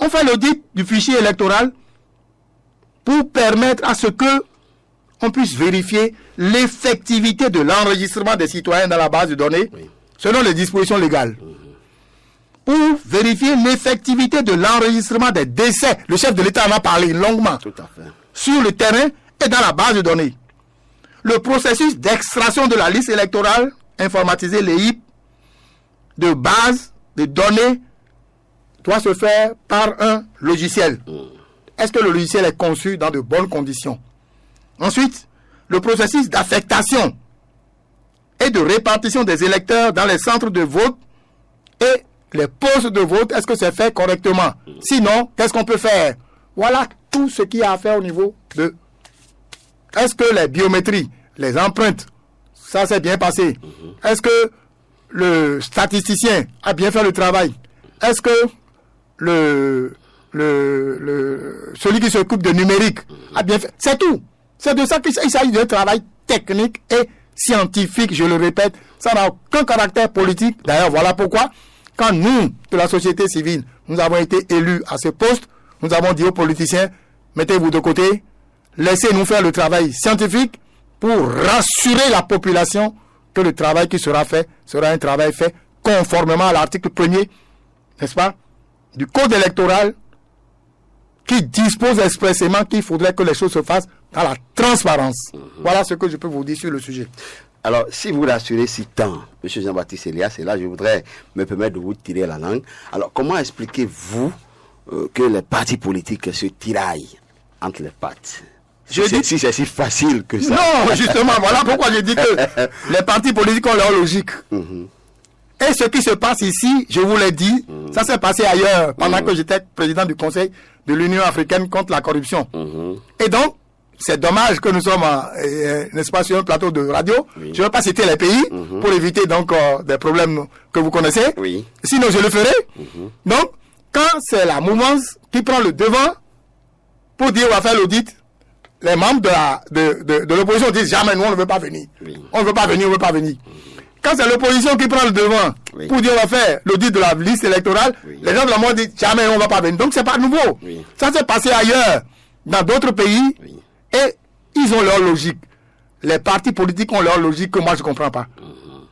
On fait l'audit du fichier électoral pour permettre à ce que on puisse vérifier l'effectivité de l'enregistrement des citoyens dans la base de données selon les dispositions légales. Pour vérifier l'effectivité de l'enregistrement des décès. Le chef de l'État en a parlé longuement. Tout à fait. Sur le terrain et dans la base de données. Le processus d'extraction de la liste électorale informatisée, les HIP, de base de données, doit se faire par un logiciel. Est-ce que le logiciel est conçu dans de bonnes conditions? Ensuite, le processus d'affectation et de répartition des électeurs dans les centres de vote et les postes de vote, est-ce que c'est fait correctement? Sinon, qu'est-ce qu'on peut faire? Voilà tout ce qu'il y a à faire au niveau de... Est-ce que les biométries, les empreintes, ça s'est bien passé? Est-ce que le statisticien a bien fait le travail? Est-ce que celui qui s'occupe de numérique a bien fait? C'est tout. C'est de ça qu'il s'agit, d'un travail technique et scientifique, je le répète. Ça n'a aucun caractère politique. D'ailleurs, voilà pourquoi, quand nous, de la société civile, nous avons été élus à ce poste, nous avons dit aux politiciens, mettez-vous de côté, laissez-nous faire le travail scientifique pour rassurer la population que le travail qui sera fait sera un travail fait conformément à l'article 1er, n'est-ce pas, du code électoral qui dispose expressément qu'il faudrait que les choses se fassent dans la transparence. Voilà ce que je peux vous dire sur le sujet. Alors, si vous rassurez si tant, M. Jean-Baptiste Elias, et là je voudrais me permettre de vous tirer la langue, alors comment expliquez-vous que les partis politiques se tiraillent entre les pattes? Si c'est si facile que ça. Non, justement, voilà pourquoi je dis que les partis politiques ont leur logique. Et ce qui se passe ici, je vous l'ai dit, ça s'est passé ailleurs, pendant que j'étais président du Conseil de l'Union africaine contre la corruption. Et donc, c'est dommage que nous sommes, n'est-ce pas, sur un plateau de radio. Je ne vais pas citer les pays pour éviter donc des problèmes que vous connaissez. Sinon, je le ferai. Donc, quand c'est la mouvance qui prend le devant pour dire on va faire l'audit, les membres de l'opposition disent jamais, nous on ne veut pas venir. On ne veut pas venir, on ne veut pas venir. Quand c'est l'opposition qui prend le devant pour dire on va faire l'audit de la liste électorale, les gens de la monde disent jamais, on ne va pas venir. Donc c'est pas nouveau. Ça s'est passé ailleurs, dans d'autres pays, et ils ont leur logique. Les partis politiques ont leur logique que moi je ne comprends pas.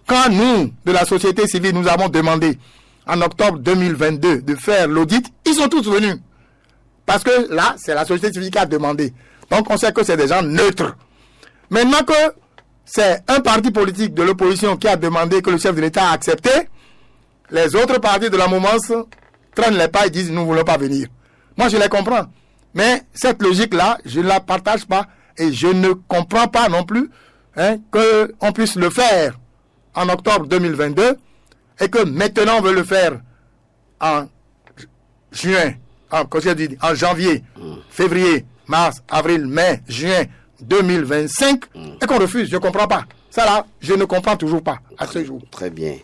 Quand nous, de la société civile, nous avons demandé en octobre 2022 de faire l'audit, ils sont tous venus. Parce que là, c'est la société civile qui a demandé. Donc on sait que c'est des gens neutres. Maintenant que c'est un parti politique de l'opposition qui a demandé que le chef de l'État a accepté, les autres partis de la mouvance traînent les pas et disent nous ne voulons pas venir. Moi je les comprends. Mais cette logique-là, je ne la partage pas et je ne comprends pas non plus qu'on puisse le faire en octobre 2022 et que maintenant on veut le faire en juin, en janvier, février, mars, avril, mai, juin 2025 et qu'on refuse. Je ne comprends pas. Ça là, je ne comprends toujours pas à ce jour. Très bien.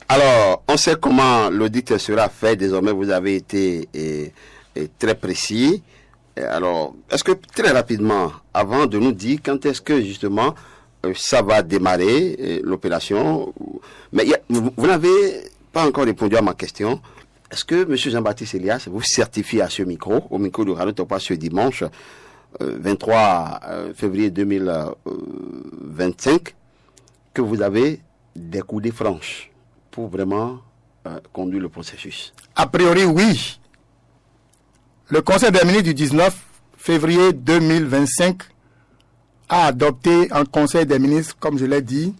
Alors, on sait comment l'audit sera fait. Désormais, vous avez été très précis. Alors, est-ce que très rapidement, avant de nous dire quand est-ce que justement ça va démarrer, l'opération, mais vous n'avez pas encore répondu à ma question. Est-ce que M. Jean-Baptiste Elias vous certifie à ce micro, au micro de Radio Topa ce dimanche 23 février 2025, que vous avez des coudées franches pour vraiment conduire le processus? A priori, oui. Le Conseil des ministres du 19 février 2025 a adopté en Conseil des ministres, comme je l'ai dit,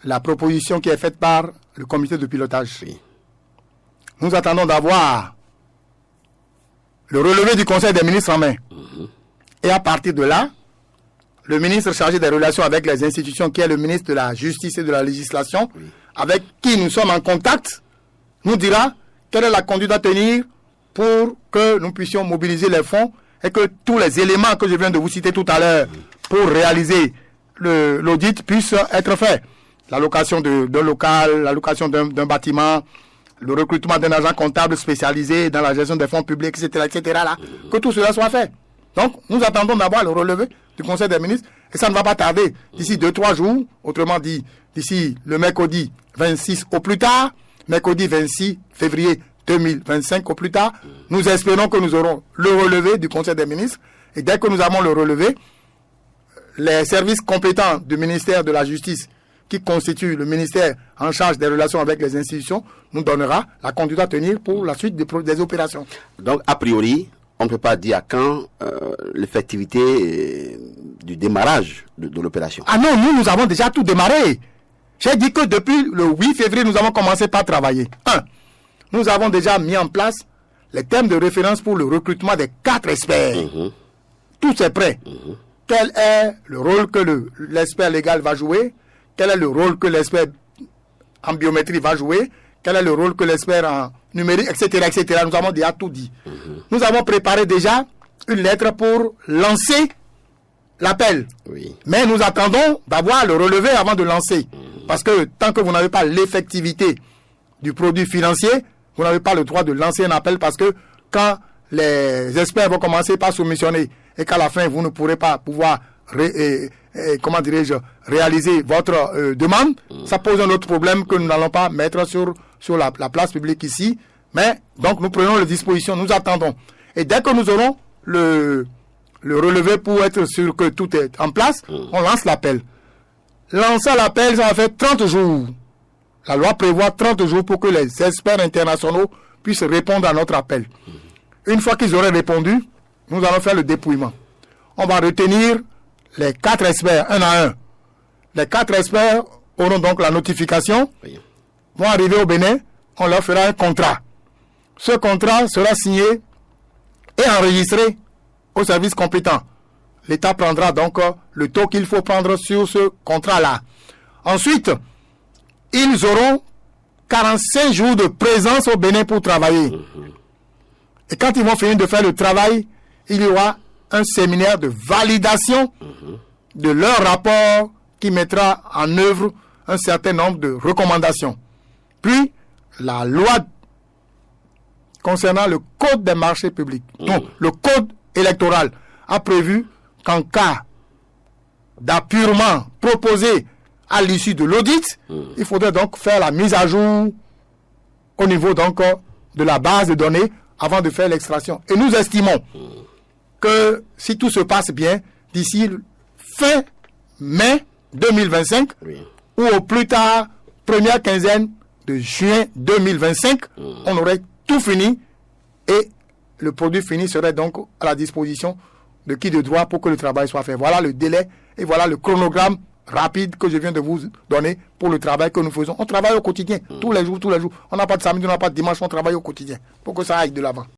la proposition qui est faite par le comité de pilotage. Nous attendons d'avoir le relevé du Conseil des ministres en main. Et à partir de là, le ministre chargé des relations avec les institutions, qui est le ministre de la Justice et de la Législation, avec qui nous sommes en contact, nous dira quelle est la conduite à tenir pour que nous puissions mobiliser les fonds et que tous les éléments que je viens de vous citer tout à l'heure pour réaliser l'audit puissent être faits. L'allocation d'un local, l'allocation d'un bâtiment, le recrutement d'un agent comptable spécialisé dans la gestion des fonds publics, etc., là, que tout cela soit fait. Donc, nous attendons d'avoir le relevé du Conseil des ministres et ça ne va pas tarder. D'ici 2-3 jours, autrement dit, d'ici le mercredi 26 au plus tard, mercredi 26 février 2025 au plus tard. Nous espérons que nous aurons le relevé du Conseil des ministres. Et dès que nous avons le relevé, les services compétents du ministère de la Justice, qui constitue le ministère en charge des relations avec les institutions, nous donnera la conduite à tenir pour la suite des opérations. Donc, a priori, on ne peut pas dire à quand l'effectivité du démarrage de l'opération. Ah non, nous avons déjà tout démarré. J'ai dit que depuis le 8 février, nous avons commencé par travailler. 1. Nous avons déjà mis en place les thèmes de référence pour le recrutement des 4 experts. Tout est prêt. Quel est le rôle que l'expert légal va jouer? Quel est le rôle que l'expert en biométrie va jouer? Quel est le rôle que l'expert en numérique, etc., etc. Nous avons déjà tout dit. Nous avons préparé déjà une lettre pour lancer l'appel. Oui. Mais nous attendons d'avoir le relevé avant de lancer. Parce que tant que vous n'avez pas l'effectivité du produit financier, vous n'avez pas le droit de lancer un appel, parce que quand les experts vont commencer par soumissionner et qu'à la fin, vous ne pourrez pas pouvoir réaliser votre demande, ça pose un autre problème que nous n'allons pas mettre sur la place publique ici. Mais donc nous prenons les dispositions, nous attendons. Et dès que nous aurons le relevé pour être sûr que tout est en place, on lance l'appel. Lancer l'appel, ça va faire 30 jours. La loi prévoit 30 jours pour que les experts internationaux puissent répondre à notre appel. Une fois qu'ils auraient répondu, nous allons faire le dépouillement. On va retenir les 4 experts, un à un. Les 4 experts auront donc la notification, vont arriver au Bénin, on leur fera un contrat. Ce contrat sera signé et enregistré au service compétent. L'État prendra donc le taux qu'il faut prendre sur ce contrat-là. Ensuite, ils auront 45 jours de présence au Bénin pour travailler. Et quand ils vont finir de faire le travail, il y aura un séminaire de validation de leur rapport qui mettra en œuvre un certain nombre de recommandations. Puis, la loi concernant le code des marchés publics, donc le code électoral, a prévu qu'en cas d'appurement proposé à l'issue de l'audit, il faudrait donc faire la mise à jour au niveau donc de la base de données avant de faire l'extraction. Et nous estimons que si tout se passe bien, d'ici fin mai 2025, ou au plus tard, première quinzaine de juin 2025, on aurait tout fini et le produit fini serait donc à la disposition de qui de droit pour que le travail soit fait. Voilà le délai et voilà le chronogramme rapide que je viens de vous donner pour le travail que nous faisons. On travaille au quotidien, tous les jours. On n'a pas de samedi, on n'a pas de dimanche, on travaille au quotidien pour que ça aille de l'avant.